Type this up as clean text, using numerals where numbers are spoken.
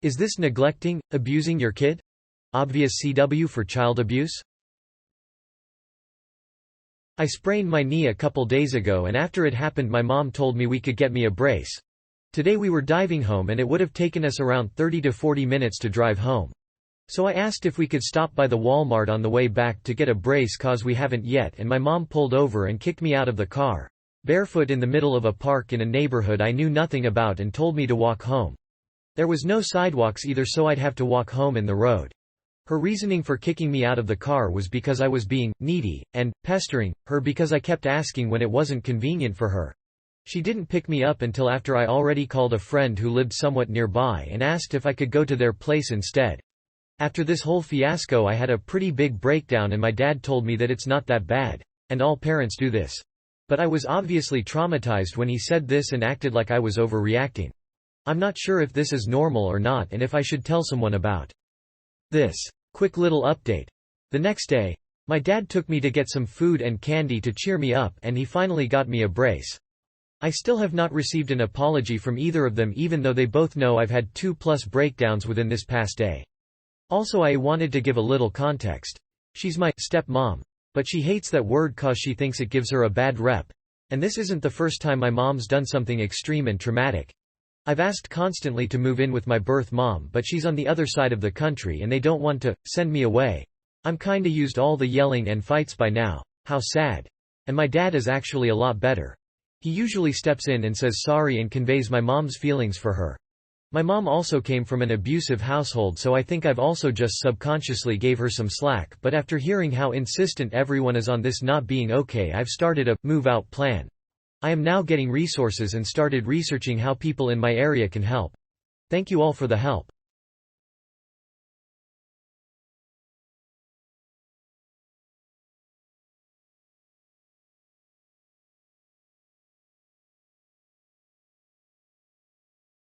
Is this neglecting, abusing your kid? Obvious CW for child abuse? I sprained my knee a couple days ago and after it happened my mom told me we could get me a brace. Today we were driving home and it would have taken us around 30 to 40 minutes to drive home. So I asked if we could stop by the Walmart on the way back to get a brace cause we haven't yet, and my mom pulled over and kicked me out of the car, barefoot in the middle of a park in a neighborhood I knew nothing about, and told me to walk home. There was no sidewalks either, so I'd have to walk home in the road. Her reasoning for kicking me out of the car was because I was being needy, and pestering her because I kept asking when it wasn't convenient for her. She didn't pick me up until after I already called a friend who lived somewhat nearby and asked if I could go to their place instead. After this whole fiasco I had a pretty big breakdown and my dad told me that it's not that bad, and all parents do this. But I was obviously traumatized when he said this and acted like I was overreacting. I'm not sure if this is normal or not and if I should tell someone about this. Quick little update. The next day, my dad took me to get some food and candy to cheer me up and he finally got me a brace. I still have not received an apology from either of them even though they both know I've had 2+ breakdowns within this past day. Also, I wanted to give a little context. She's my stepmom, but she hates that word cause she thinks it gives her a bad rep. And this isn't the first time my mom's done something extreme and traumatic. I've asked constantly to move in with my birth mom, but she's on the other side of the country and they don't want to send me away. I'm kinda used all the yelling and fights by now. How sad. And my dad is actually a lot better. He usually steps in and says sorry and conveys my mom's feelings for her. My mom also came from an abusive household, so I think I've also just subconsciously gave her some slack, but after hearing how insistent everyone is on this not being okay, I've started a move-out plan. I am now getting resources and started researching how people in my area can help. Thank you all for the help.